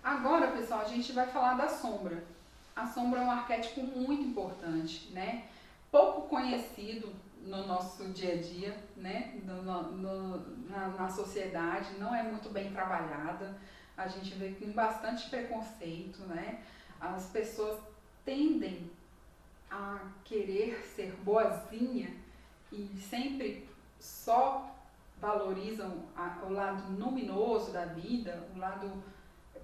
Agora, pessoal, a gente vai falar da sombra. A sombra é um arquétipo muito importante, né? Pouco conhecido no nosso dia a dia, né? Na sociedade, não é muito bem trabalhada. A gente vê com bastante preconceito, né? As pessoas tendem a querer ser boazinha e sempre só valorizam o lado luminoso da vida, o lado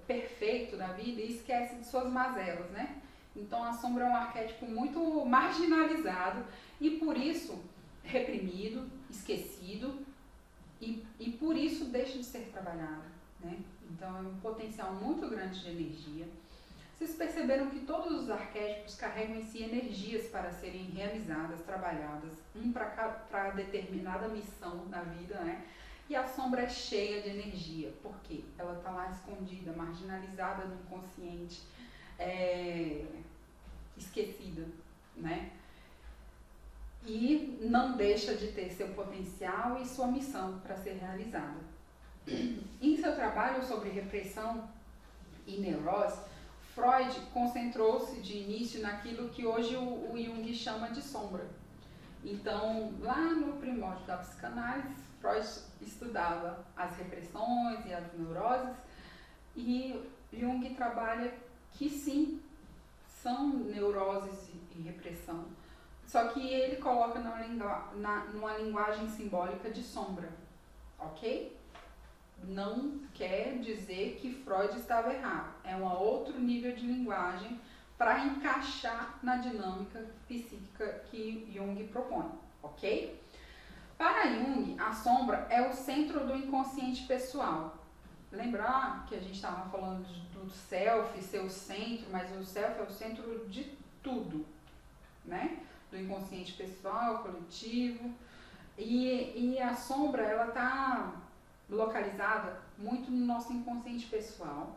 perfeito da vida e esquece de suas mazelas, né? Então a sombra é um arquétipo muito marginalizado e por isso reprimido, esquecido e por isso deixa de ser trabalhado, né? Então é um potencial muito grande de energia. Vocês perceberam que todos os arquétipos carregam em si energias para serem realizadas, trabalhadas, para determinada missão na vida, né? E a sombra é cheia de energia, porque ela está lá escondida, marginalizada no inconsciente, esquecida, né? E não deixa de ter seu potencial e sua missão para ser realizada. Em seu trabalho sobre repressão e neurose, Freud concentrou-se de início naquilo que hoje o Jung chama de sombra. Então, lá no primórdio da psicanálise, Freud estudava as repressões e as neuroses e Jung trabalha que sim, são neuroses e repressão, só que ele coloca numa linguagem simbólica de sombra, ok? Não quer dizer que Freud estava errado, é um outro nível de linguagem para encaixar na dinâmica psíquica que Jung propõe, ok? Para Jung, a sombra é o centro do inconsciente pessoal. Lembrar que a gente estava falando do self ser o centro, mas o self é o centro de tudo, né? Do inconsciente pessoal, coletivo. E a sombra, ela está localizada muito no nosso inconsciente pessoal,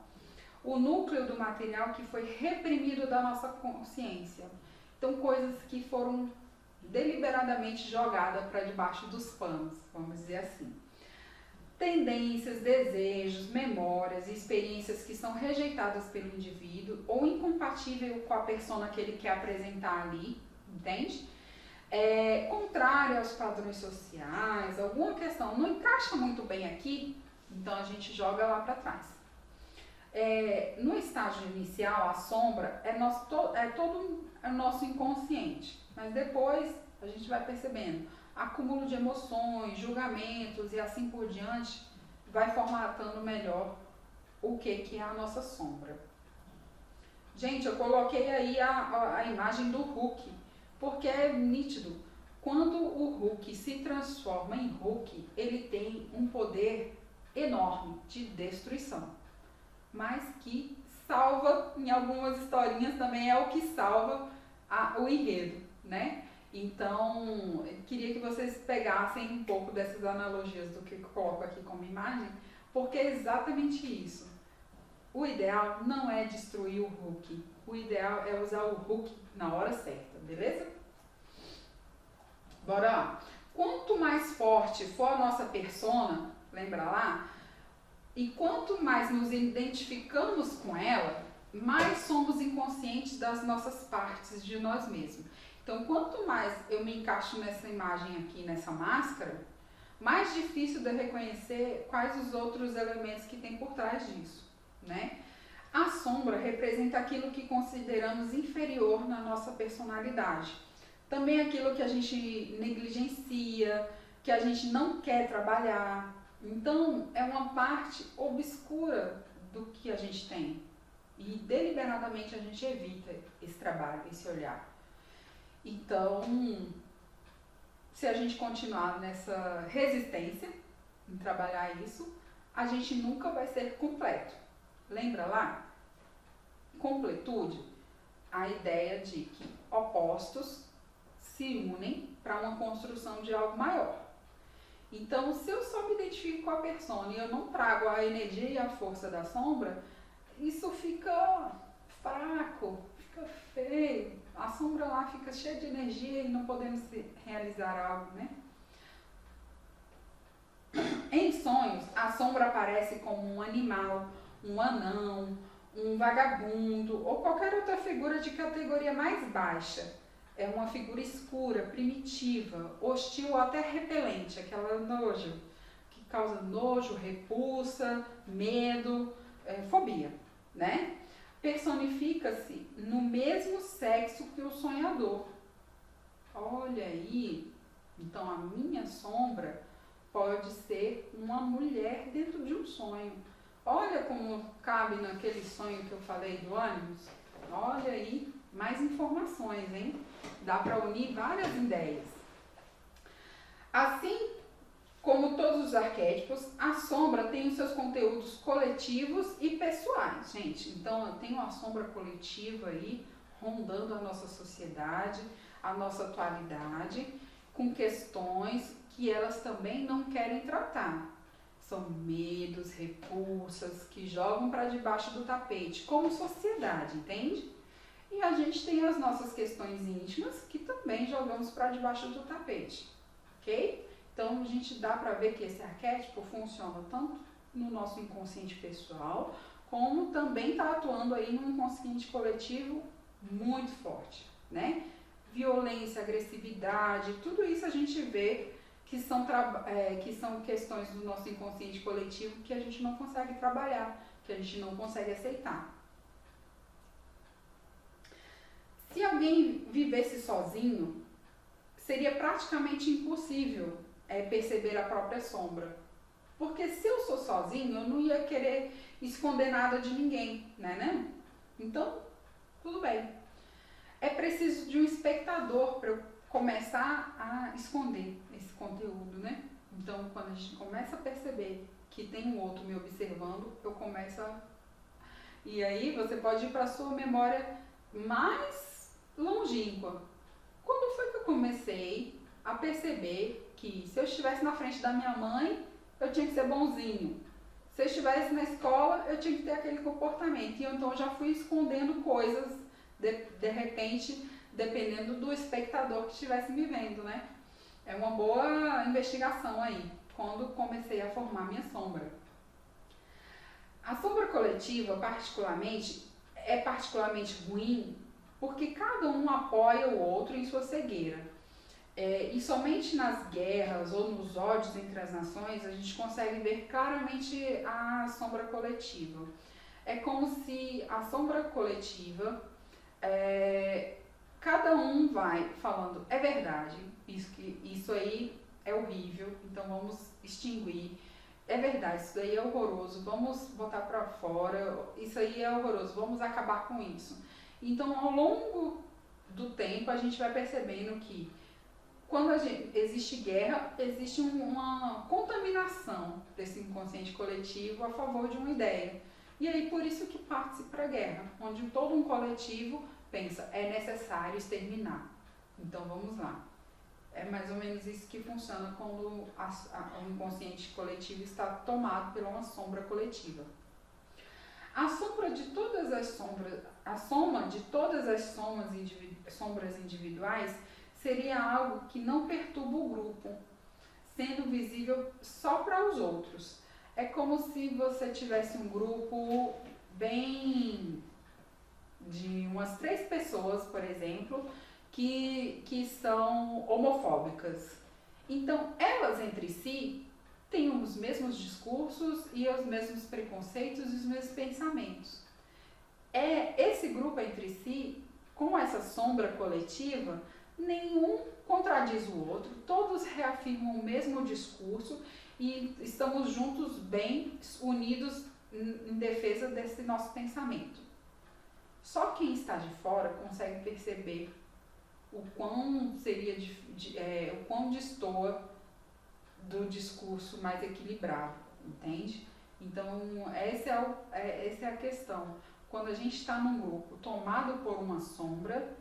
o núcleo do material que foi reprimido da nossa consciência. Então, coisas que foram deliberadamente jogadas para debaixo dos panos, vamos dizer assim. Tendências, desejos, memórias e experiências que são rejeitadas pelo indivíduo ou incompatível com a persona que ele quer apresentar ali, entende? Contrária aos padrões sociais, alguma questão não encaixa muito bem aqui, então a gente joga lá para trás. No estágio inicial, a sombra é todo o nosso inconsciente, mas depois a gente vai percebendo acúmulo de emoções, julgamentos e assim por diante, vai formatando melhor o que é a nossa sombra. Gente, eu coloquei aí a imagem do Hulk, porque é nítido. Quando o Hulk se transforma em Hulk, ele tem um poder enorme de destruição, mas que salva, em algumas historinhas também é o que salva o enredo, né? Então, eu queria que vocês pegassem um pouco dessas analogias do que eu coloco aqui como imagem, porque é exatamente isso. O ideal não é destruir o Hulk, o ideal é usar o Hulk na hora certa, beleza? Bora lá. Quanto mais forte for a nossa persona, lembra lá? E quanto mais nos identificamos com ela, mais somos inconscientes das nossas partes de nós mesmos. Então, quanto mais eu me encaixo nessa imagem aqui, nessa máscara, mais difícil de eu reconhecer quais os outros elementos que tem por trás disso, né? A sombra representa aquilo que consideramos inferior na nossa personalidade. Também aquilo que a gente negligencia, que a gente não quer trabalhar. Então, é uma parte obscura do que a gente tem. E deliberadamente a gente evita esse trabalho, esse olhar. Então, se a gente continuar nessa resistência em trabalhar isso, a gente nunca vai ser completo. Lembra lá? Completude, a ideia de que opostos se unem para uma construção de algo maior. Então, se eu só me identifico com a persona e eu não trago a energia e a força da sombra, isso fica fraco, fica feio. A sombra lá fica cheia de energia e não podemos realizar algo, né? Em sonhos, a sombra aparece como um animal, um anão, um vagabundo ou qualquer outra figura de categoria mais baixa. É uma figura escura, primitiva, hostil ou até repelente, aquela nojo, que causa nojo, repulsa, medo, fobia, né? Personifica-se no mesmo sexo que o sonhador. Olha aí, então a minha sombra pode ser uma mulher dentro de um sonho. Olha como cabe naquele sonho que eu falei do ânimos. Olha aí, mais informações, hein? Dá para unir várias ideias. Assim como todos os arquétipos, a sombra tem os seus conteúdos coletivos e pessoais, gente. Então, eu tenho uma sombra coletiva aí, rondando a nossa sociedade, a nossa atualidade, com questões que elas também não querem tratar. São medos, repulsas, que jogam para debaixo do tapete, como sociedade, entende? E a gente tem as nossas questões íntimas, que também jogamos para debaixo do tapete, ok? Então, a gente dá para ver que esse arquétipo funciona tanto no nosso inconsciente pessoal, como também está atuando aí no inconsciente coletivo muito forte, né? Violência, agressividade, tudo isso a gente vê que são questões do nosso inconsciente coletivo que a gente não consegue trabalhar, que a gente não consegue aceitar. Se alguém vivesse sozinho, seria praticamente impossível perceber a própria sombra. Porque se eu sou sozinho, eu não ia querer esconder nada de ninguém, né? Então, tudo bem. É preciso de um espectador para eu começar a esconder esse conteúdo, né? Então, quando a gente começa a perceber que tem um outro me observando, eu começo a... E aí você pode ir para a sua memória mais longínqua. Quando foi que eu comecei a perceber que se eu estivesse na frente da minha mãe, eu tinha que ser bonzinho. Se eu estivesse na escola, eu tinha que ter aquele comportamento. E então eu já fui escondendo coisas, de repente, dependendo do espectador que estivesse me vendo, né? É uma boa investigação aí, quando comecei a formar minha sombra. A sombra coletiva, é particularmente ruim, porque cada um apoia o outro em sua cegueira. E somente nas guerras ou nos ódios entre as nações a gente consegue ver claramente a sombra coletiva. É como se a sombra coletiva, cada um vai falando, é verdade, isso aí é horrível, então vamos extinguir. É verdade, isso aí é horroroso, vamos botar para fora, isso aí é horroroso, vamos acabar com isso. Então, ao longo do tempo, a gente vai percebendo que quando existe guerra, existe uma contaminação desse inconsciente coletivo a favor de uma ideia. E aí, por isso que parte-se para a guerra, onde todo um coletivo pensa, é necessário exterminar. Então, vamos lá. É mais ou menos isso que funciona quando o inconsciente coletivo está tomado por uma sombra coletiva. A soma de todas as sombras individuais seria algo que não perturba o grupo, sendo visível só para os outros. É como se você tivesse um grupo bem de umas 3 pessoas, por exemplo, que são homofóbicas. Então, elas entre si têm os mesmos discursos e os mesmos preconceitos e os mesmos pensamentos. Esse grupo entre si, com essa sombra coletiva, nenhum contradiz o outro, todos reafirmam o mesmo discurso e estamos juntos, bem unidos em defesa desse nosso pensamento. Só quem está de fora consegue perceber o quão o quão destoa do discurso mais equilibrado, entende? Então, essa é a questão. Quando a gente está num grupo tomado por uma sombra,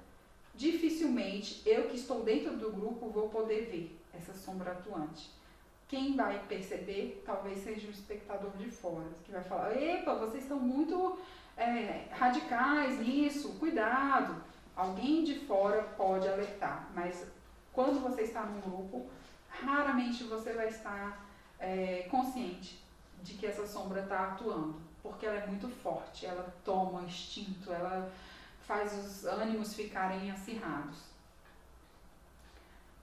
dificilmente eu que estou dentro do grupo vou poder ver essa sombra atuante. Quem vai perceber talvez seja o espectador de fora, que vai falar, epa, vocês estão muito radicais nisso, cuidado. Alguém de fora pode alertar, mas quando você está num grupo, raramente você vai estar consciente de que essa sombra está atuando. porque ela é muito forte, ela toma instinto, ela faz os ânimos ficarem acirrados.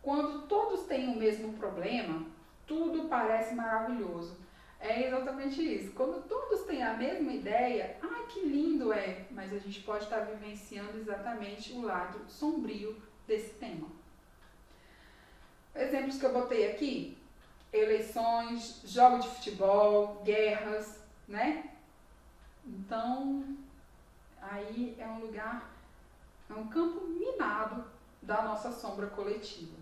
Quando todos têm o mesmo problema, tudo parece maravilhoso. É exatamente isso. Quando todos têm a mesma ideia, que lindo é, mas a gente pode estar vivenciando exatamente o lado sombrio desse tema. Exemplos que eu botei aqui: eleições, jogo de futebol, guerras, né? Então, aí é um lugar, é um campo minado da nossa sombra coletiva.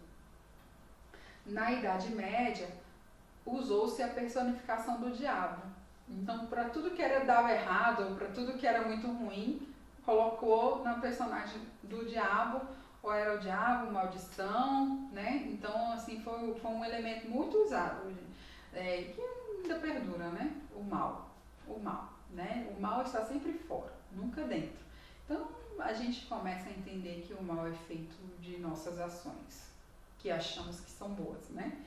Na Idade Média, usou-se a personificação do diabo. Então, para tudo que dava errado, ou para tudo que era muito ruim, colocou na personagem do diabo, ou era o diabo, maldição, né? Então, assim, foi um elemento muito usado, que ainda perdura, né? O mal, né? O mal está sempre fora, nunca dentro. Então, a gente começa a entender que o mal é feito de nossas ações, que achamos que são boas, né?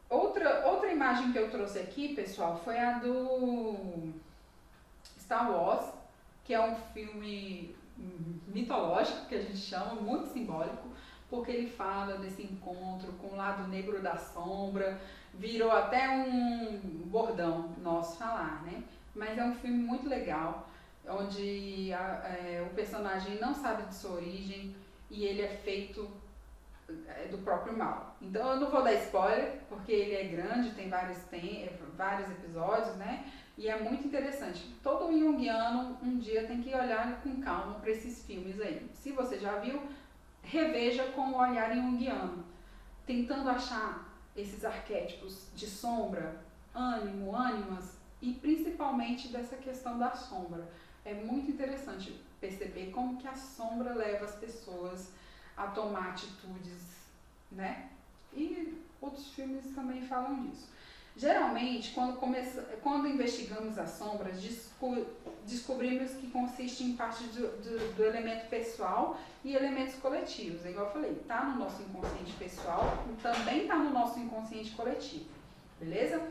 Outra imagem que eu trouxe aqui, pessoal, foi a do Star Wars, que é um filme mitológico, que a gente chama, muito simbólico, porque ele fala desse encontro com o lado negro da sombra, virou até um bordão nosso falar, né? Mas é um filme muito legal, onde o personagem não sabe de sua origem e ele é feito do próprio mal. Então eu não vou dar spoiler, porque ele é grande, tem vários episódios, né? E é muito interessante. Todo junguiano um dia tem que olhar com calma para esses filmes aí. Se você já viu, reveja com o olhar junguiano, tentando achar esses arquétipos de sombra, ânimo, ânimas, e principalmente dessa questão da sombra. É muito interessante perceber como que a sombra leva as pessoas a tomar atitudes, né? E outros filmes também falam disso. Geralmente, quando investigamos as sombras, descobrimos que consiste em parte do elemento pessoal e elementos coletivos. É igual eu falei, está no nosso inconsciente pessoal e também está no nosso inconsciente coletivo. Beleza?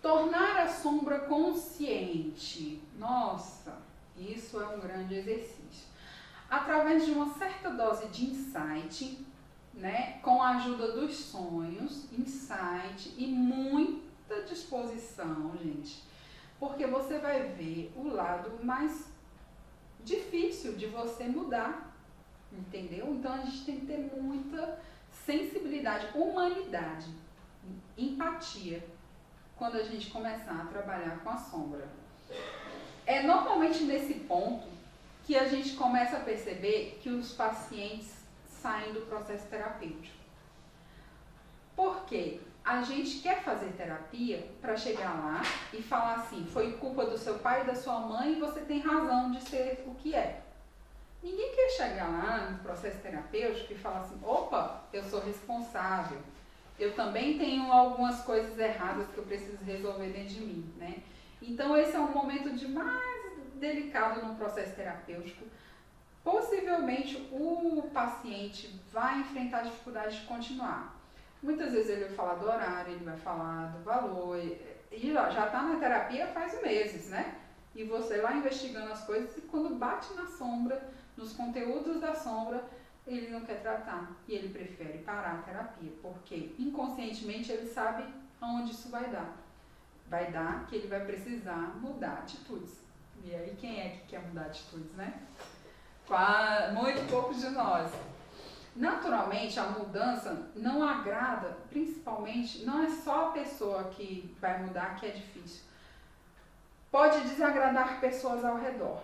Tornar a sombra consciente. Nossa, isso é um grande exercício. Através de uma certa dose de insight, né, com a ajuda dos sonhos, insight e muita disposição, gente, porque você vai ver o lado mais difícil de você mudar, entendeu? Então a gente tem que ter muita sensibilidade, humanidade, empatia, quando a gente começar a trabalhar com a sombra. É normalmente nesse ponto que a gente começa a perceber que os pacientes saem do processo terapêutico. Porque a gente quer fazer terapia para chegar lá e falar assim, foi culpa do seu pai e da sua mãe e você tem razão de ser o que é. Ninguém quer chegar lá no processo terapêutico e falar assim, opa, eu sou responsável, eu também tenho algumas coisas erradas que eu preciso resolver dentro de mim, né? Então esse é um momento de mais delicado no processo terapêutico. Possivelmente o paciente vai enfrentar dificuldade de continuar. Muitas vezes ele vai falar do horário, ele vai falar do valor, e já está na terapia faz meses, né? E você lá investigando as coisas, e quando bate na sombra, nos conteúdos da sombra, ele não quer tratar. E ele prefere parar a terapia, porque inconscientemente ele sabe aonde isso vai dar. Vai dar que ele vai precisar mudar atitudes. E aí quem é que quer mudar atitudes, né? Muito poucos de nós. Naturalmente, a mudança não agrada, principalmente, não é só a pessoa que vai mudar que é difícil. Pode desagradar pessoas ao redor.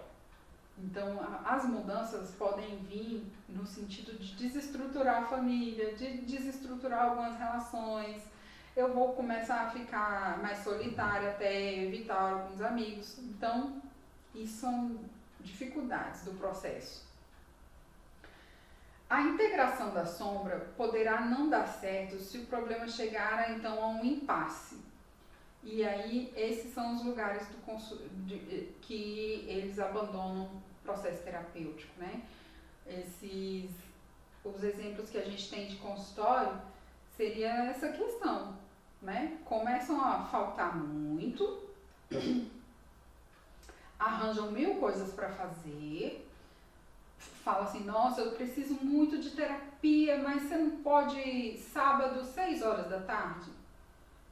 Então, as mudanças podem vir no sentido de desestruturar a família, de desestruturar algumas relações. Eu vou começar a ficar mais solitária até evitar alguns amigos. Então, isso são dificuldades do processo. A integração da sombra poderá não dar certo se o problema chegar então a um impasse. E aí esses são os lugares que eles abandonam o processo terapêutico, né? Os exemplos que a gente tem de consultório seria essa questão. né? Começam a faltar muito, arranjam 1000 coisas para fazer, fala assim, nossa, eu preciso muito de terapia, mas você não pode ir sábado, 6 horas da tarde?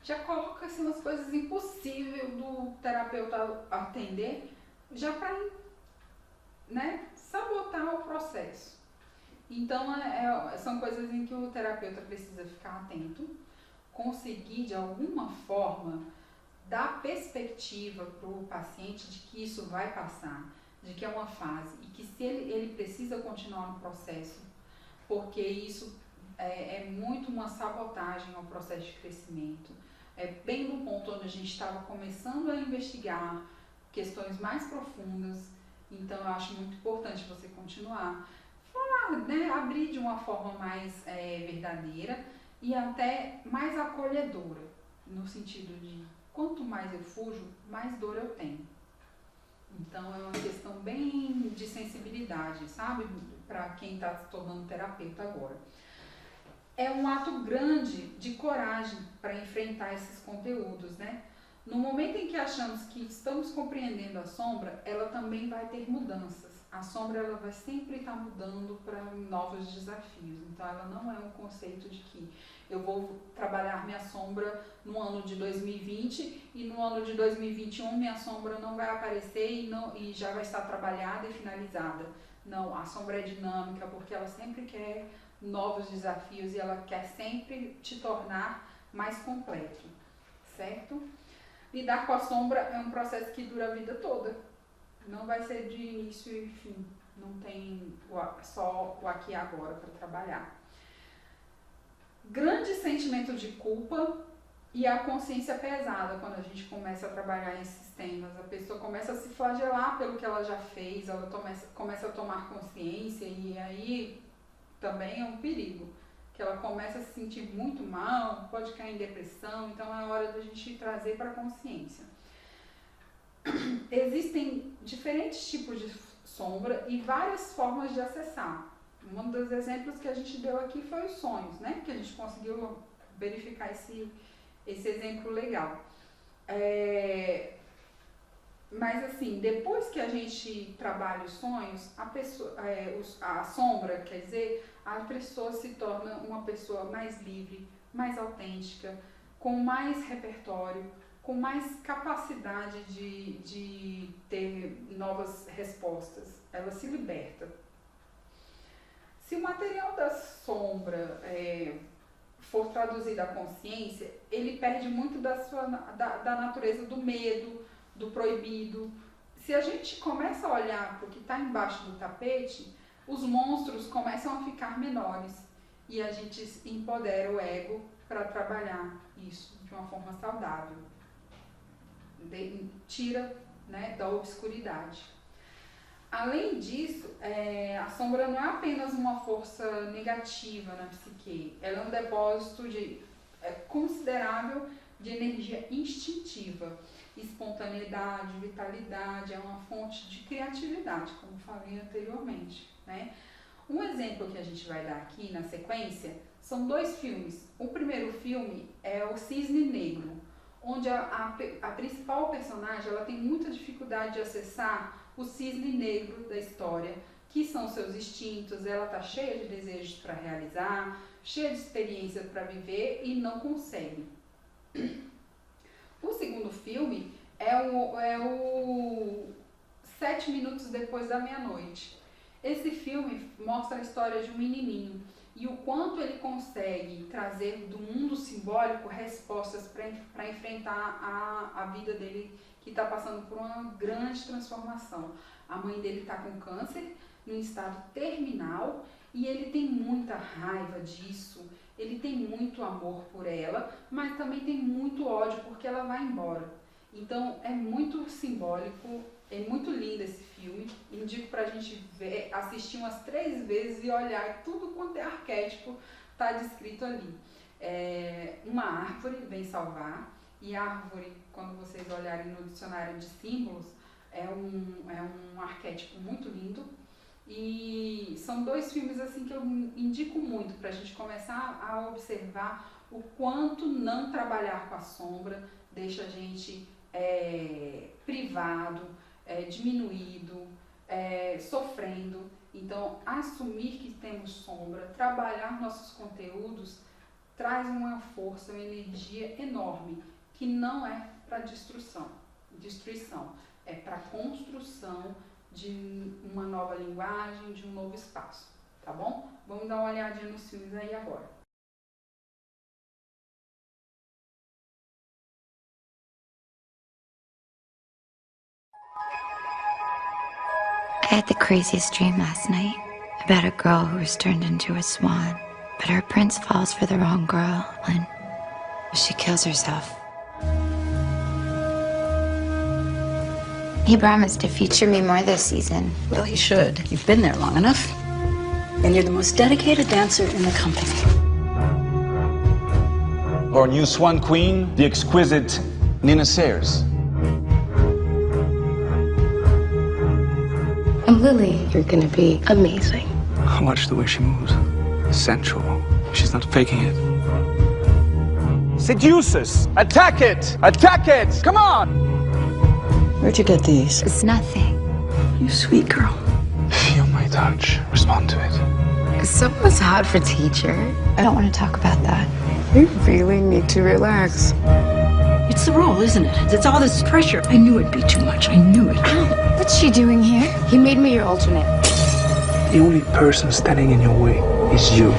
Já coloca assim umas coisas impossíveis do terapeuta atender, já para, né, sabotar o processo. Então, são coisas em que o terapeuta precisa ficar atento, conseguir de alguma forma dar perspectiva para o paciente de que isso vai passar, de que é uma fase e que se ele precisa continuar no processo, porque isso é muito uma sabotagem ao processo de crescimento. É bem no ponto onde a gente estava começando a investigar questões mais profundas, então eu acho muito importante você continuar. Falar, né, abrir de uma forma mais verdadeira e até mais acolhedora, no sentido de quanto mais eu fujo, mais dor eu tenho. Então é uma questão bem de sensibilidade, sabe? Para quem está se tornando terapeuta agora. É um ato grande de coragem para enfrentar esses conteúdos, né? No momento em que achamos que estamos compreendendo a sombra, ela também vai ter mudanças. A sombra ela vai sempre estar mudando para novos desafios. Então ela não é um conceito de que eu vou trabalhar minha sombra no ano de 2020 e no ano de 2021 minha sombra não vai aparecer e já vai estar trabalhada e finalizada. Não, a sombra é dinâmica porque ela sempre quer novos desafios e ela quer sempre te tornar mais completo, certo? Lidar com a sombra é um processo que dura a vida toda. Não vai ser de início e fim. Não tem só o aqui e agora para trabalhar. Grande sentimento de culpa e a consciência pesada quando a gente começa a trabalhar esses temas. A pessoa começa a se flagelar pelo que ela já fez, ela começa a tomar consciência e aí também é um perigo. Que ela começa a se sentir muito mal, pode cair em depressão, então é hora da gente trazer para a consciência. Existem diferentes tipos de sombra e várias formas de acessar. Um dos exemplos que a gente deu aqui foi os sonhos, né? Que a gente conseguiu verificar esse exemplo legal. Mas assim, depois que a gente trabalha os sonhos, a sombra, quer dizer, a pessoa se torna uma pessoa mais livre, mais autêntica, com mais repertório, com mais capacidade de ter novas respostas. Ela se liberta. Se o material da sombra for traduzido à consciência, ele perde muito da natureza do medo, do proibido. Se a gente começa a olhar para o que está embaixo do tapete, os monstros começam a ficar menores e a gente empodera o ego para trabalhar isso de uma forma saudável. Tira, né, da obscuridade. Além disso, a sombra não é apenas uma força negativa na psique, ela é um depósito considerável de energia instintiva, espontaneidade, vitalidade, é uma fonte de criatividade, como falei anteriormente, né? Um exemplo que a gente vai dar aqui na sequência são 2 filmes. O primeiro filme é o Cisne Negro, onde a principal personagem ela tem muita dificuldade de acessar o cisne negro da história, que são seus instintos. Ela está cheia de desejos para realizar, cheia de experiências para viver e não consegue. O segundo filme é o 7 minutos depois da meia-noite. Esse filme mostra a história de um menininho e o quanto ele consegue trazer do mundo simbólico respostas para enfrentar a vida dele, que está passando por uma grande transformação. A mãe dele está com câncer, num estado terminal, e ele tem muita raiva disso, ele tem muito amor por ela, mas também tem muito ódio porque ela vai embora. Então é muito simbólico, é muito lindo esse filme, indico pra gente assistir umas 3 vezes e olhar tudo quanto é arquétipo está descrito ali. Uma árvore vem salvar, e árvore, quando vocês olharem no dicionário de símbolos, é um arquétipo muito lindo. E são 2 filmes assim que eu indico muito pra gente começar a observar o quanto não trabalhar com a sombra deixa a gente privado, diminuído, sofrendo. Então, assumir que temos sombra, trabalhar nossos conteúdos, traz uma força, uma energia enorme, que não é para destruição, é para construção de uma nova linguagem, de um novo espaço, tá bom? Vamos dar uma olhadinha nos filmes aí agora. I had the craziest dream last night about a girl who was turned into a swan, but her prince falls for the wrong girl and she kills herself. He promised to feature me more this season. Well, he should. You've been there long enough. And you're the most dedicated dancer in the company. Our new swan queen, the exquisite Nina Sayers. I'm Lily. You're gonna be amazing. I watch the way she moves. Sensual. She's not faking it. Seducers! Attack it! Attack it! Come on! Where'd you get these? It's nothing. You sweet girl. Feel my touch. Respond to it. Someone's hot for teacher. I don't want to talk about that. You really need to relax. It's the role, isn't it? It's all this pressure. I knew it'd be too much. I knew it. What's she doing here? He made me your alternate. The only person standing in your way is you.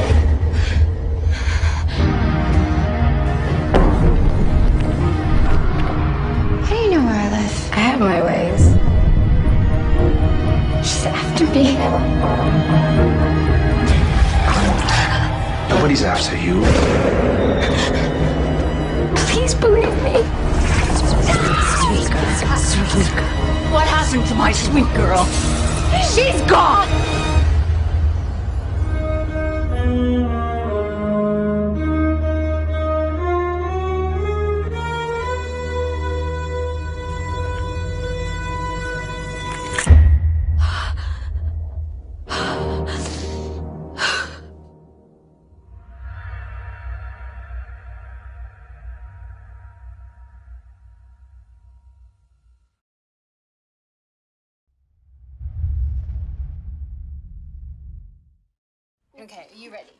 How do you know where I live? I have my ways. She's after me. Nobody's after you. Please believe me. Sweet girl. Sweet girl. What happened to my sweet girl? She's gone! Okay, are you ready?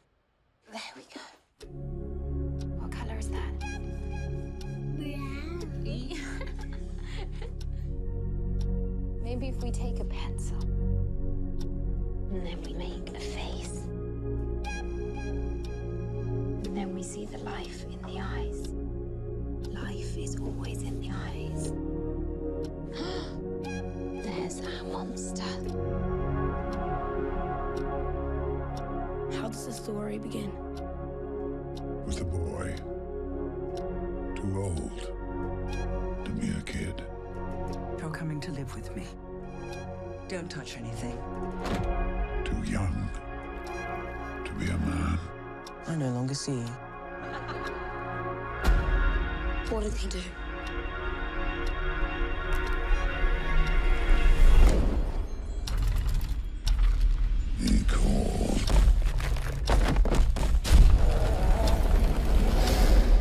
There we go. What color is that? Maybe if we take a pencil and then we make a face. And then we see the life in the eyes. Life is always in the eyes. There's our monster. How does the story begin? With a boy, too old to be a kid. You're coming to live with me. Don't touch anything. Too young to be a man. I no longer see you. What did he do? He called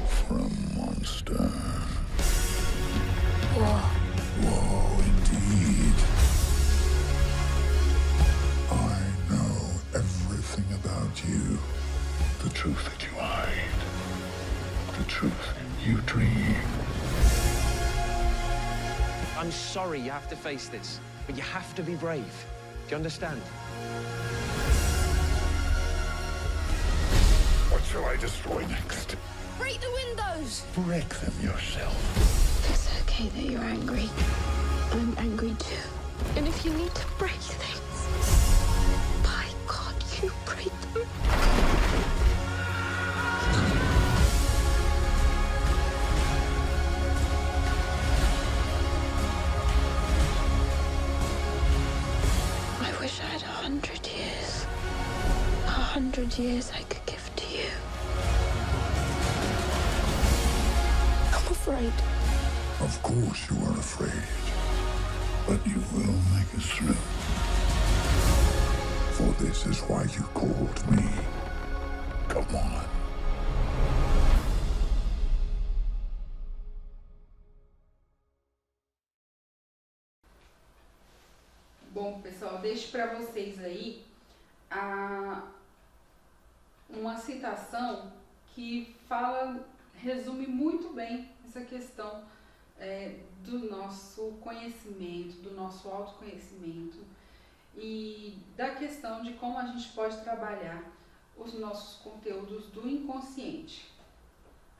for a monster. Whoa, indeed. I know everything about you. The truth that you hide. The truth you dream. I'm sorry you have to face this, but you have to be brave. Do you understand? What shall I destroy next? Break the windows! Break them yourself. It's okay that you're angry. I'm angry too. And if you need to break things, by God, you break them. I wish I had 100 years. 100 years I could give to you. I'm afraid. Of course you are afraid. But you will make it through. For this is why you called me. Come on. Bom, pessoal, deixo para vocês aí uma citação que resume muito bem essa questão do nosso conhecimento, do nosso autoconhecimento e da questão de como a gente pode trabalhar os nossos conteúdos do inconsciente.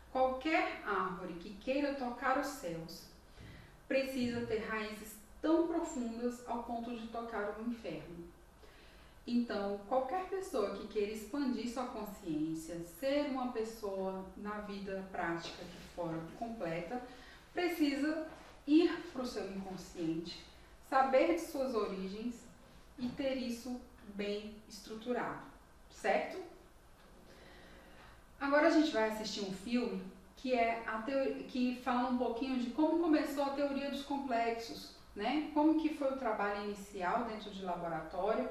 Qualquer árvore que queira tocar os céus precisa ter raízes tão profundas ao ponto de tocar o inferno. Então, qualquer pessoa que queira expandir sua consciência, ser uma pessoa na vida prática de fora completa, precisa ir para o seu inconsciente, saber de suas origens e ter isso bem estruturado, certo? Agora a gente vai assistir um filme que fala um pouquinho de como começou a teoria dos complexos, né? Como que foi o trabalho inicial dentro de laboratório.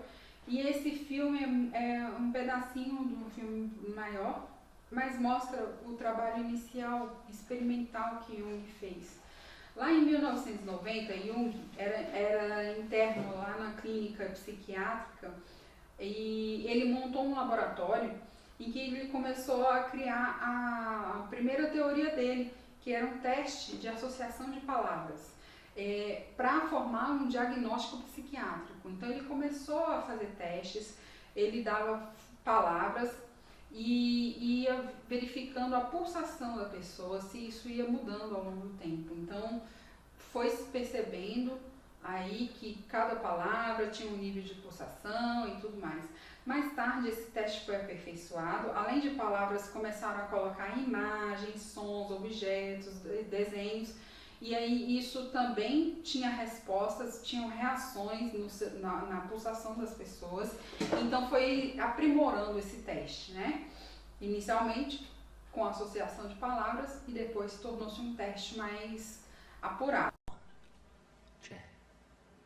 E esse filme é um pedacinho do filme maior, mas mostra o trabalho inicial, experimental que Jung fez. Lá em 1990, Jung era interno lá na clínica psiquiátrica e ele montou um laboratório em que ele começou a criar a primeira teoria dele, que era um teste de associação de palavras, para formar um diagnóstico psiquiátrico. Então ele começou a fazer testes, ele dava palavras e ia verificando a pulsação da pessoa, se isso ia mudando ao longo do tempo. Então foi se percebendo aí que cada palavra tinha um nível de pulsação e tudo mais. Mais tarde esse teste foi aperfeiçoado, além de palavras começaram a colocar imagens, sons, objetos, desenhos, e aí isso também tinha respostas, tinham reações na pulsação das pessoas, então foi aprimorando esse teste, né? Inicialmente com associação de palavras e depois tornou-se um teste mais apurado. Chair.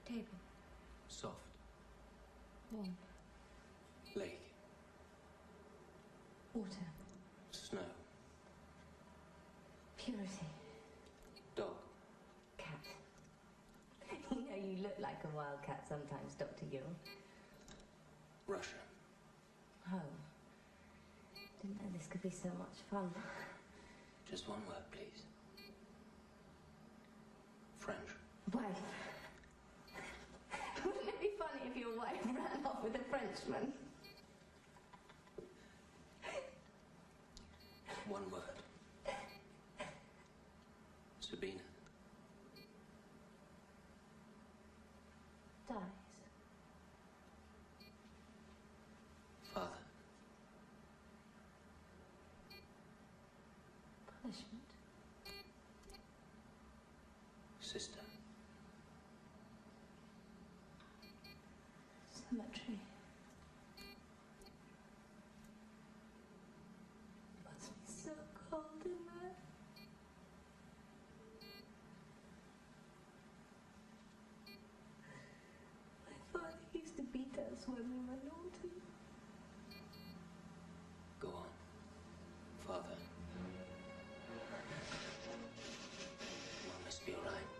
Table. Soft. Warm. Lake. Water. Snow. Purity. Dog. Cat. You know, you look like a wildcat sometimes, Dr. Jung. Russia. Home. Didn't know this could be so much fun. Just one word, please. French. Wife. Wouldn't it be funny if your wife ran off with a Frenchman? One word. Sabina. Dies. Father. Punishment. Sister. Cemetery. Must be so cold in there. My father used to beat us when we were naughty. Go on. Father. One must be alright.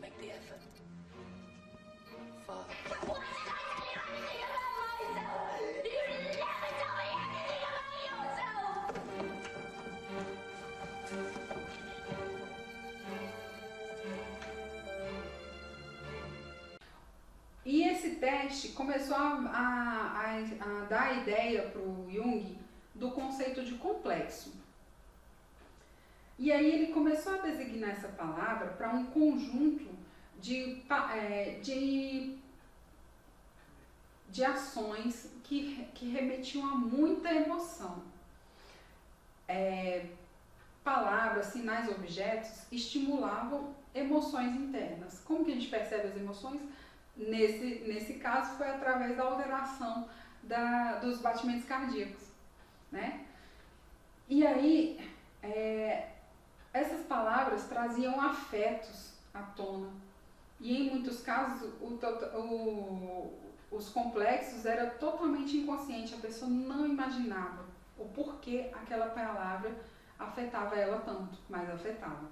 Make the effort. Father. What did I tell you anything about myself? You never tell me anything about yourself! E esse teste começou a dar a ideia para o Jung do conceito de complexo. E aí ele começou a designar essa palavra para um conjunto de ações que remetiam a muita emoção. Palavras, sinais, objetos estimulavam emoções internas. Como que a gente percebe as emoções? Nesse caso foi através da alteração dos batimentos cardíacos, né? E aí essas palavras traziam afetos à tona e em muitos casos os complexos era totalmente inconsciente, a pessoa não imaginava o porquê aquela palavra afetava ela tanto, mas afetava.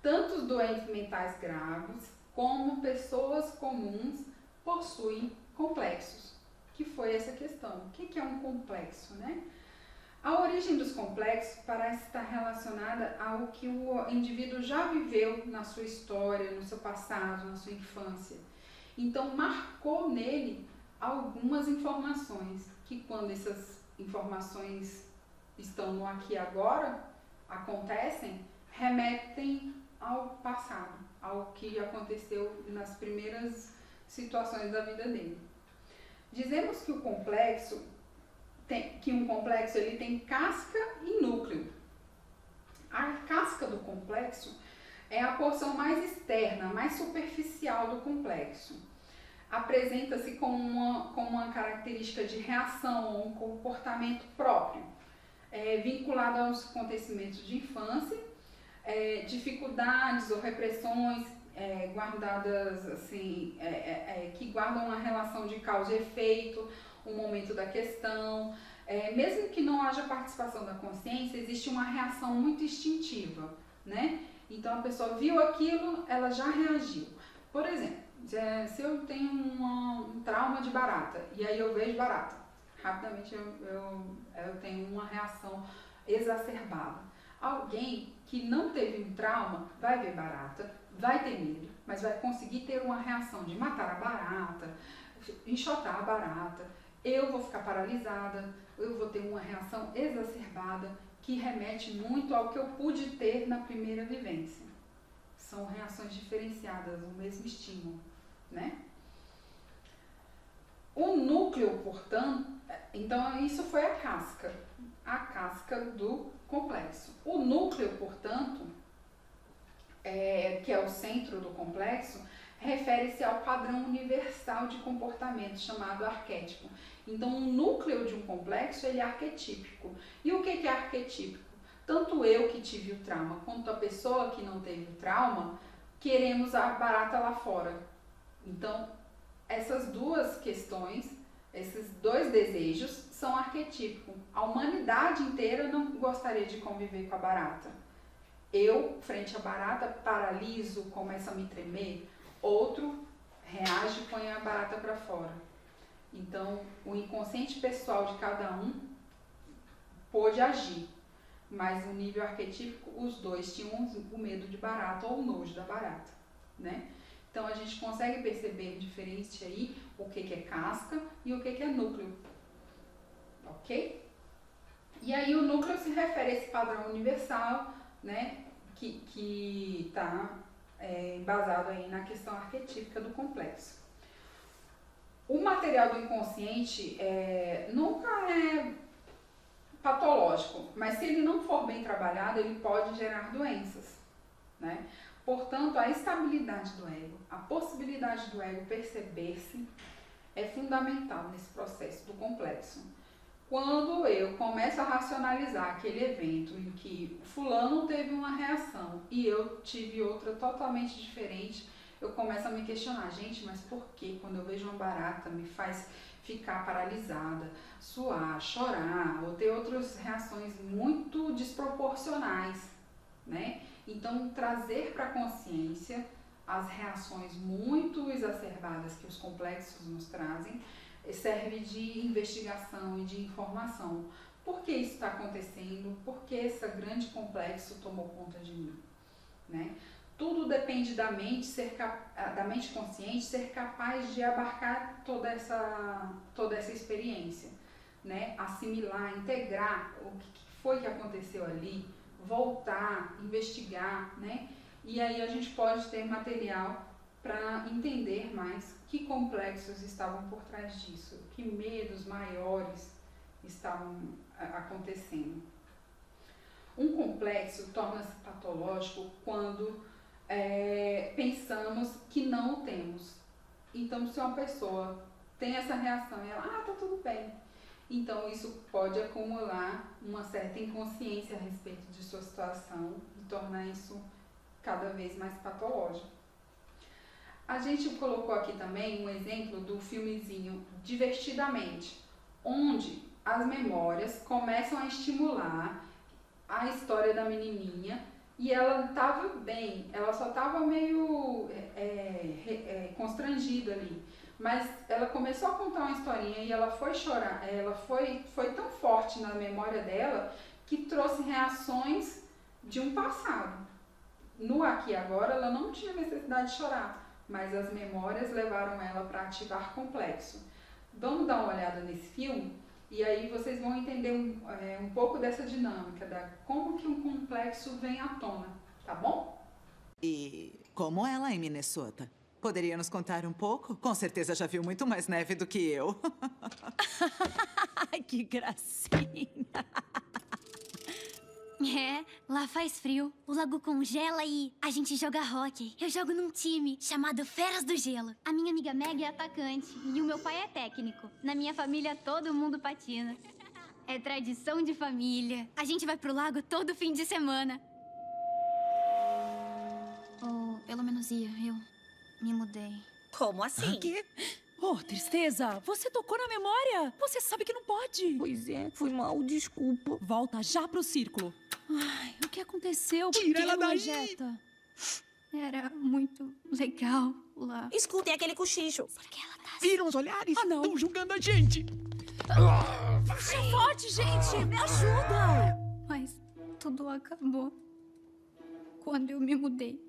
Tanto os doentes mentais graves como pessoas comuns possuem complexos, que foi essa questão. O que é um complexo, né? A origem dos complexos parece estar relacionada ao que o indivíduo já viveu na sua história, no seu passado, na sua infância. Então, marcou nele algumas informações, que quando essas informações estão no aqui e agora, acontecem, remetem ao passado, ao que aconteceu nas primeiras situações da vida dele. Dizemos que um complexo ele tem casca e núcleo. A casca do complexo é a porção mais externa, mais superficial do complexo. Apresenta-se como uma característica de reação ou um comportamento próprio, vinculado aos acontecimentos de infância, dificuldades ou repressões guardadas assim, que guardam uma relação de causa e efeito, um momento da questão. Mesmo que não haja participação da consciência, existe uma reação muito instintiva, né? Então a pessoa viu aquilo, ela já reagiu. Por exemplo, se eu tenho um trauma de barata e aí eu vejo barata, rapidamente eu tenho uma reação exacerbada. Alguém que não teve um trauma vai ver barata, vai ter medo, mas vai conseguir ter uma reação de matar a barata, enxotar a barata. Eu vou ficar paralisada, eu vou ter uma reação exacerbada que remete muito ao que eu pude ter na primeira vivência. São reações diferenciadas, o mesmo estímulo, né? O núcleo, portanto, então isso foi a casca do complexo. O núcleo, portanto, que é o centro do complexo, refere-se ao padrão universal de comportamento chamado arquétipo. Então, o núcleo de um complexo ele é arquetípico. E o que é arquetípico? Tanto eu que tive o trauma, quanto a pessoa que não teve o trauma, queremos a barata lá fora. Então, essas duas questões, esses dois desejos são arquetípicos. A humanidade inteira não gostaria de conviver com a barata. Eu, frente à barata, paraliso, começo a me tremer. Outro reage e põe a barata para fora. Então, o inconsciente pessoal de cada um pôde agir, mas no nível arquetípico, os dois tinham o medo de barata ou o nojo da barata, né? Então, a gente consegue perceber diferente aí o que é casca e o que é núcleo, ok? E aí, o núcleo se refere a esse padrão universal, né, que está embasado aí na questão arquetípica do complexo. O material do inconsciente nunca é patológico, mas se ele não for bem trabalhado, ele pode gerar doenças, né? Portanto, a estabilidade do ego, a possibilidade do ego perceber-se é fundamental nesse processo do complexo. Quando eu começo a racionalizar aquele evento em que fulano teve uma reação e eu tive outra totalmente diferente, eu começo a me questionar, gente, mas por que quando eu vejo uma barata me faz ficar paralisada, suar, chorar, ou ter outras reações muito desproporcionais, né? Então, trazer para a consciência as reações muito exacerbadas que os complexos nos trazem serve de investigação e de informação. Por que isso está acontecendo? Por que esse grande complexo tomou conta de mim, né? Tudo depende da mente consciente ser capaz de abarcar toda essa experiência, né? Assimilar, integrar o que foi que aconteceu ali, voltar, investigar, né? E aí a gente pode ter material para entender mais que complexos estavam por trás disso, que medos maiores estavam acontecendo. Um complexo torna-se patológico quando pensamos que não o temos. Então, se uma pessoa tem essa reação e ela, tá tudo bem, então isso pode acumular uma certa inconsciência a respeito de sua situação e tornar isso cada vez mais patológico. A gente colocou aqui também um exemplo do filmezinho Divertidamente, onde as memórias começam a estimular a história da menininha E ela estava bem, ela só estava meio constrangida ali. Mas ela começou a contar uma historinha e ela foi chorar, ela foi tão forte na memória dela que trouxe reações de um passado. No aqui e agora ela não tinha necessidade de chorar, mas as memórias levaram ela para ativar complexo. Vamos dar uma olhada nesse filme e aí vocês vão entender um pouco dessa dinâmica, como que um complexo vem à tona, tá bom? E como é lá em Minnesota? Poderia nos contar um pouco? Com certeza já viu muito mais neve do que eu. Que gracinha. É, lá faz frio, o lago congela e a gente joga hóquei. Eu jogo num time chamado Feras do Gelo. A minha amiga Meg é atacante e o meu pai é técnico. Na minha família todo mundo patina. É tradição de família. A gente vai pro lago todo fim de semana. Ou pelo menos ia, eu me mudei. Como assim? Quê? Oh, Tristeza, você tocou na memória. Você sabe que não pode. Pois é, foi mal, desculpa. Volta já pro círculo. Ai, o que aconteceu? Tira ela daí! Jetta? Era muito legal lá. Escutem aquele cochicho. Porque ela tá... Viram os olhares? Ah, não. Estão julgando a gente. Puxa forte, gente. Me ajuda. Mas tudo acabou quando eu me mudei.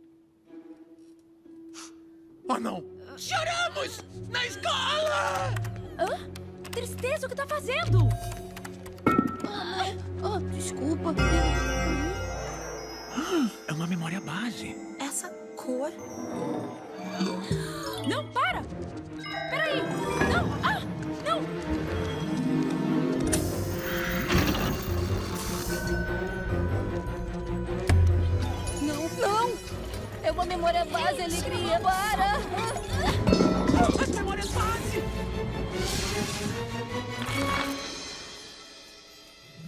Oh, não. Choramos na escola! Hã? Tristeza, o que tá fazendo? Desculpa. É uma memória base. Essa cor... Não, para! Peraí! Não! Ah! Não! Não! É uma memória base, alegria! Para! As memórias base!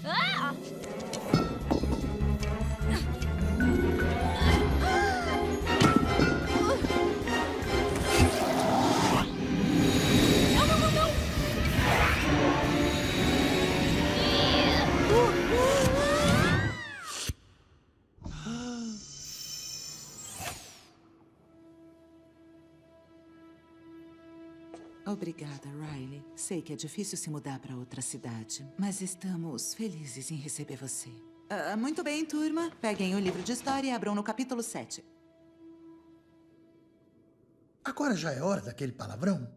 Ah! Obrigada, Riley. Sei que é difícil se mudar para outra cidade, mas estamos felizes em receber você. Muito bem, turma. Peguem o livro de história e abram no capítulo 7. Agora já é hora daquele palavrão?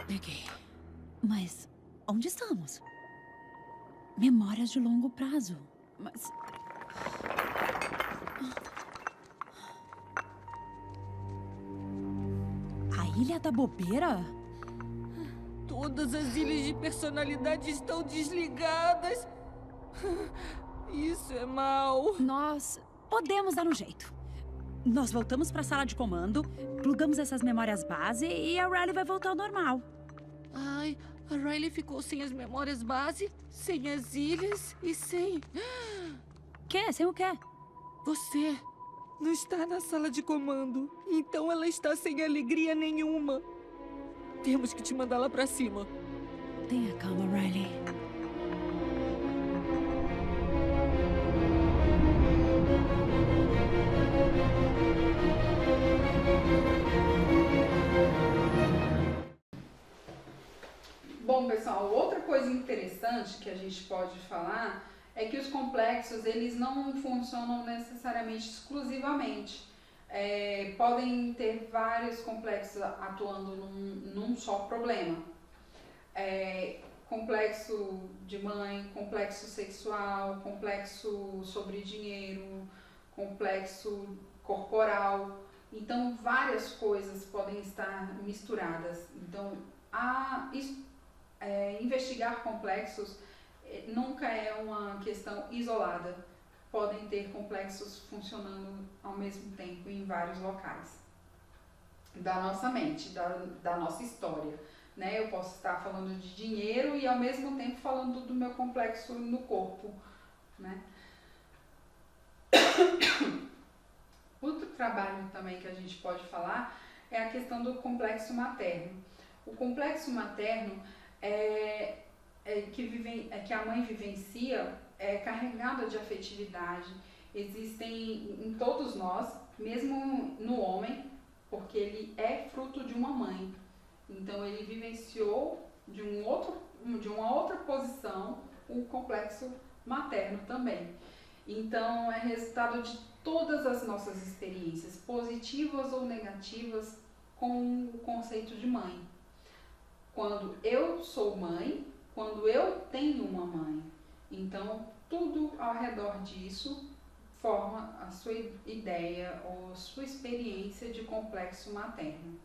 Peguei. Mas onde estamos? Memórias de longo prazo. Mas... A Ilha da Bobeira? Todas as ilhas de personalidade estão desligadas. Isso é mal. Nós podemos dar um jeito. Nós voltamos para a sala de comando, plugamos essas memórias base e a Riley vai voltar ao normal. Ai, a Riley ficou sem as memórias base, sem as ilhas e sem... Quê? Sem o quê? Você não está na sala de comando, então ela está sem alegria nenhuma. Temos que te mandar lá pra cima. Tenha calma, Riley. Bom, pessoal, outra coisa interessante que a gente pode falar é que os complexos, eles não funcionam necessariamente exclusivamente. Podem ter vários complexos atuando num só problema. Complexo de mãe, complexo sexual, complexo sobre dinheiro, complexo corporal. Então, várias coisas podem estar misturadas. Então, investigar complexos nunca é uma questão isolada. Podem ter complexos funcionando ao mesmo tempo em vários locais. da nossa mente, da nossa história, né? Eu posso estar falando de dinheiro e ao mesmo tempo falando do meu complexo no corpo, né? Outro trabalho também que a gente pode falar é a questão do complexo materno. O complexo materno que a mãe vivencia é carregado de afetividade. Existem em todos nós, mesmo no homem, porque ele é fruto de uma mãe. Então ele vivenciou de uma outra posição o complexo materno também. Então é resultado de todas as nossas experiências, positivas ou negativas, com o conceito de mãe. Quando eu sou mãe, quando eu tenho uma mãe. Então tudo ao redor disso forma a sua ideia ou sua experiência de complexo materno.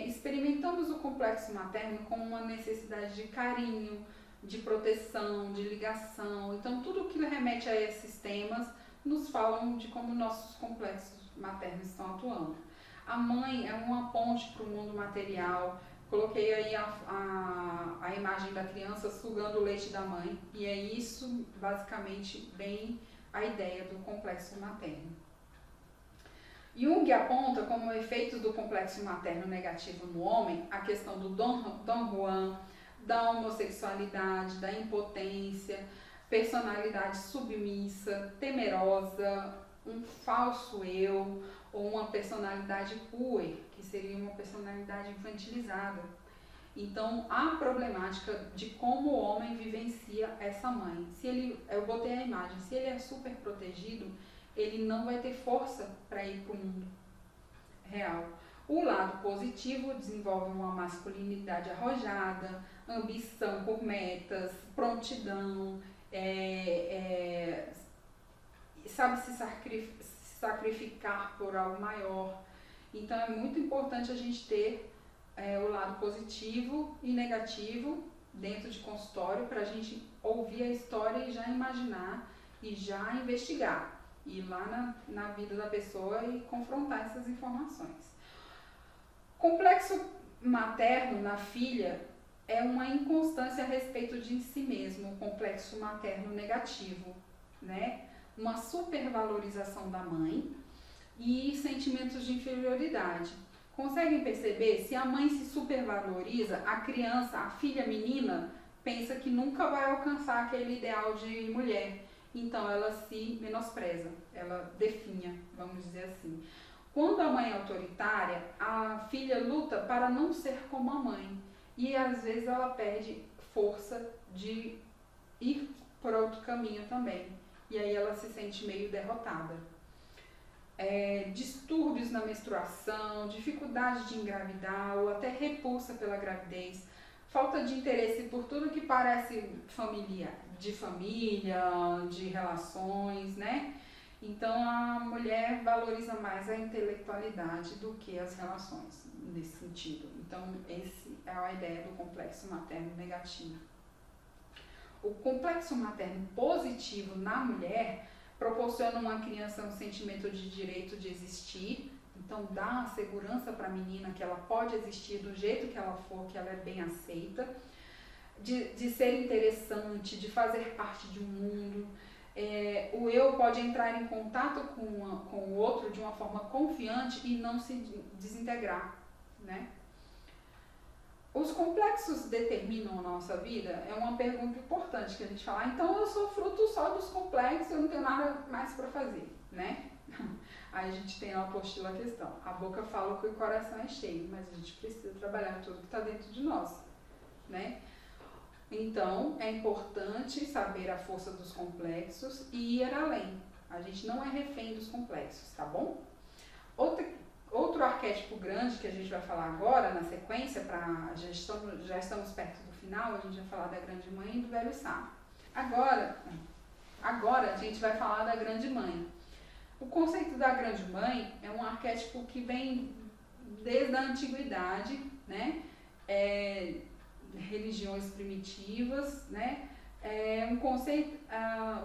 Experimentamos o complexo materno como uma necessidade de carinho, de proteção, de ligação. Então tudo que remete a esses temas nos falam de como nossos complexos maternos estão atuando. A mãe é uma ponte para o mundo material. Coloquei aí a imagem da criança sugando o leite da mãe, e é isso basicamente bem a ideia do complexo materno. Jung aponta como efeitos do complexo materno negativo no homem a questão do Don Juan, da homossexualidade, da impotência, personalidade submissa, temerosa, um falso eu ou uma personalidade puer, que seria uma personalidade infantilizada. Então, há problemática de como o homem vivencia essa mãe. Eu botei a imagem, se ele é super protegido, ele não vai ter força para ir para o mundo real. O lado positivo desenvolve uma masculinidade arrojada, ambição por metas, prontidão, sabe se sacrificar por algo maior. Então é muito importante a gente ter o lado positivo e negativo dentro de consultório para a gente ouvir a história e já imaginar e já investigar. Ir lá na vida da pessoa e confrontar essas informações. Complexo materno na filha é uma inconstância a respeito de si mesmo, o complexo materno negativo, né? Uma supervalorização da mãe e sentimentos de inferioridade. Conseguem perceber? Se a mãe se supervaloriza, a criança, a filha menina, pensa que nunca vai alcançar aquele ideal de mulher. Então ela se menospreza, ela definha, vamos dizer assim. Quando a mãe é autoritária, a filha luta para não ser como a mãe. E às vezes ela perde força de ir por outro caminho também. E aí ela se sente meio derrotada. Distúrbios na menstruação, dificuldade de engravidar ou até repulsa pela gravidez, falta de interesse por tudo que parece de família, de relações, né? Então a mulher valoriza mais a intelectualidade do que as relações, nesse sentido. Então essa é a ideia do complexo materno negativo. O complexo materno positivo na mulher proporciona uma criança um sentimento de direito de existir. Então dá a segurança para a menina que ela pode existir do jeito que ela for, que ela é bem aceita, de ser interessante, de fazer parte de um mundo. O eu pode entrar em contato com o outro de uma forma confiante e não se desintegrar, né? Os complexos determinam a nossa vida? É uma pergunta importante que a gente fala. Então eu sou fruto só dos complexos, eu não tenho nada mais para fazer, né? Aí a gente tem a apostila a questão. A boca fala que o coração é cheio, mas a gente precisa trabalhar tudo que está dentro de nós, né? Então é importante saber a força dos complexos e ir além. A gente não é refém dos complexos, tá bom? Outro arquétipo grande que a gente vai falar agora, na sequência, já estamos perto do final, a gente vai falar da grande mãe e do velho sábio. Agora a gente vai falar da grande mãe. O conceito da grande mãe é um arquétipo que vem desde a antiguidade, né? Religiões primitivas, né? Um conceito,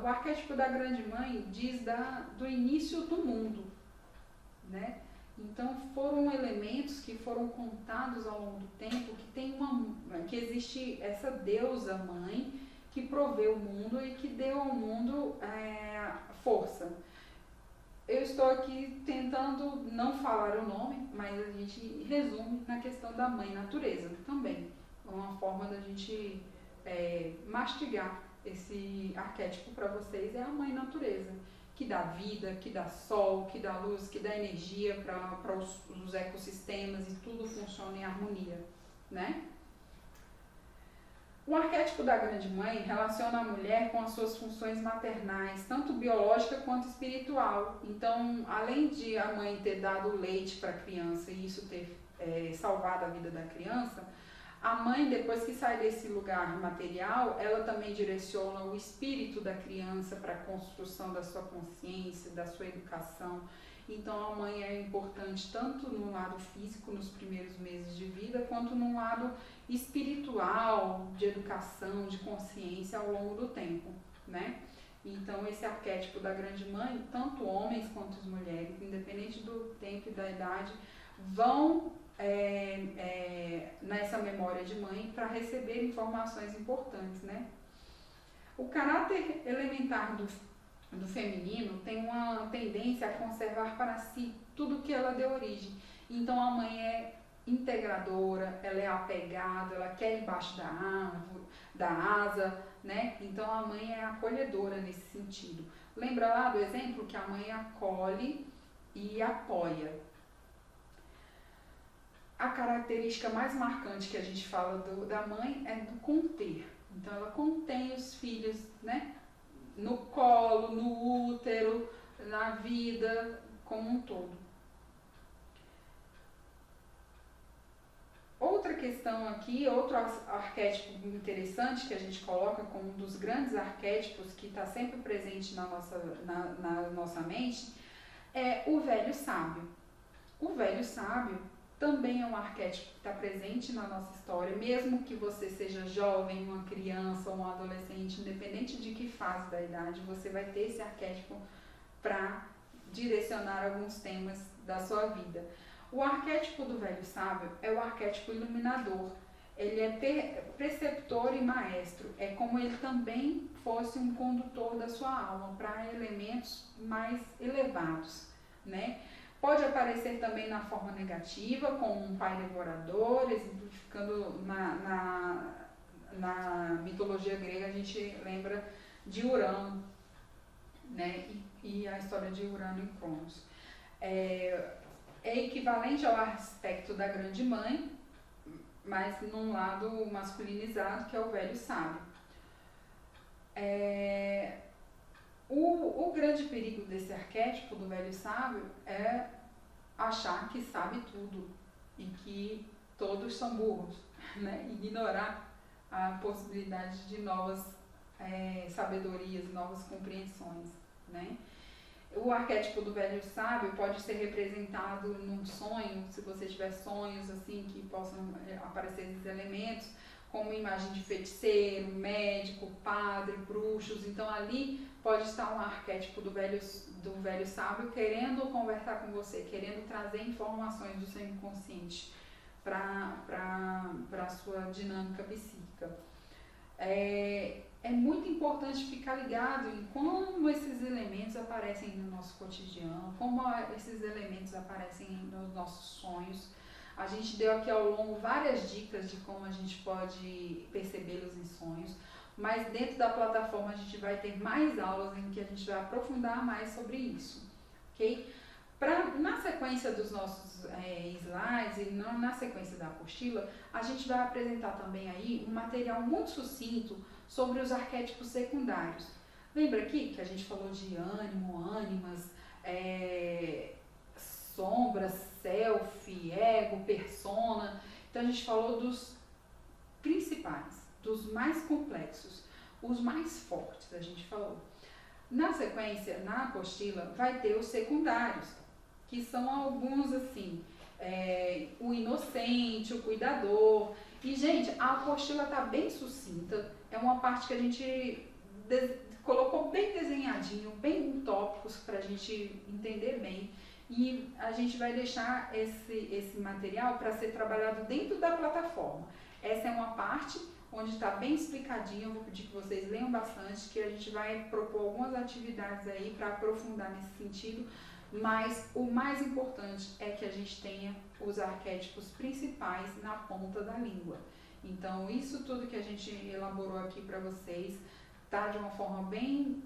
o arquétipo da grande mãe diz do início do mundo, né? Então foram elementos que foram contados ao longo do tempo que existe essa deusa mãe que proveu o mundo e que deu ao mundo força. Eu estou aqui tentando não falar o nome, mas a gente resume na questão da mãe natureza também. É uma forma da gente mastigar esse arquétipo para vocês, é a mãe natureza, que dá vida, que dá sol, que dá luz, que dá energia para os ecossistemas e tudo funciona em harmonia, né? O arquétipo da grande mãe relaciona a mulher com as suas funções maternais, tanto biológica quanto espiritual. Então, além de a mãe ter dado leite para a criança e isso ter salvado a vida da criança, a mãe, depois que sai desse lugar material, ela também direciona o espírito da criança para a construção da sua consciência, da sua educação. Então, a mãe é importante tanto no lado físico, nos primeiros meses de vida, quanto no lado espiritual, de educação, de consciência ao longo do tempo, né? Então, esse arquétipo da grande mãe, tanto homens quanto as mulheres, independente do tempo e da idade, vão nessa memória de mãe para receber informações importantes, né? O caráter elementar do feminino tem uma tendência a conservar para si tudo que ela deu origem. Então a mãe é integradora, ela é apegada, ela quer ir embaixo da árvore, da asa, né? Então a mãe é acolhedora nesse sentido. Lembra lá do exemplo que a mãe acolhe e apoia. A característica mais marcante que a gente fala da mãe é do conter. Então ela contém os filhos, né? No colo, no útero, na vida como um todo. Outra questão aqui, outro arquétipo interessante que a gente coloca como um dos grandes arquétipos que está sempre presente na nossa mente é o velho sábio. O velho sábio também é um arquétipo que está presente na nossa história, mesmo que você seja jovem, uma criança ou um adolescente, independente de que fase da idade, você vai ter esse arquétipo para direcionar alguns temas da sua vida. O arquétipo do velho sábio é o arquétipo iluminador. Ele é preceptor e maestro. É como ele também fosse um condutor da sua alma para elementos mais elevados, né? Pode aparecer também na forma negativa, como um pai devorador, exemplificando na mitologia grega, a gente lembra de Urano, né? E a história de Urano e Cronos. É equivalente ao aspecto da grande mãe, mas num lado masculinizado, que é o velho sábio. O grande perigo desse arquétipo do velho sábio é achar que sabe tudo e que todos são burros, né? Ignorar a possibilidade de novas sabedorias, novas compreensões, né? O arquétipo do velho sábio pode ser representado num sonho, se você tiver sonhos assim que possam aparecer esses elementos, como imagem de feiticeiro, médico, padre, bruxos. Então ali pode estar um arquétipo do velho sábio querendo conversar com você, querendo trazer informações do seu inconsciente para a sua dinâmica psíquica. É muito importante ficar ligado em como esses elementos aparecem no nosso cotidiano, como esses elementos aparecem nos nossos sonhos. A gente deu aqui ao longo várias dicas de como a gente pode percebê-los em sonhos, mas dentro da plataforma a gente vai ter mais aulas em que a gente vai aprofundar mais sobre isso, ok? Na sequência dos nossos slides e na sequência da apostila, a gente vai apresentar também aí um material muito sucinto sobre os arquétipos secundários. Lembra aqui que a gente falou de ânimo, ânimas, sombras, self, ego, persona. Então a gente falou dos principais, dos mais complexos, os mais fortes, a gente falou. Na sequência, na apostila, vai ter os secundários, que são alguns assim, o inocente, o cuidador. E, gente, a apostila está bem sucinta, é uma parte que a gente colocou bem desenhadinho, bem em tópicos para a gente entender bem. e a gente vai deixar esse material para ser trabalhado dentro da plataforma. Essa é uma parte onde está bem explicadinho, eu vou pedir que vocês leiam bastante, que a gente vai propor algumas atividades aí para aprofundar nesse sentido, mas o mais importante é que a gente tenha os arquétipos principais na ponta da língua. Então, isso tudo que a gente elaborou aqui para vocês está de uma forma bem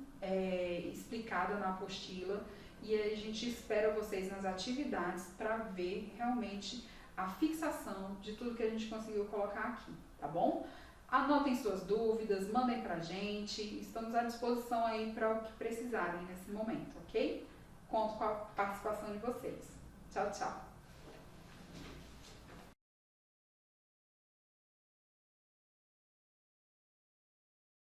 explicada na apostila, e a gente espera vocês nas atividades para ver realmente a fixação de tudo que a gente conseguiu colocar aqui, tá bom? Anotem suas dúvidas, mandem pra gente, estamos à disposição aí para o que precisarem nesse momento, ok? Conto com a participação de vocês. Tchau, tchau!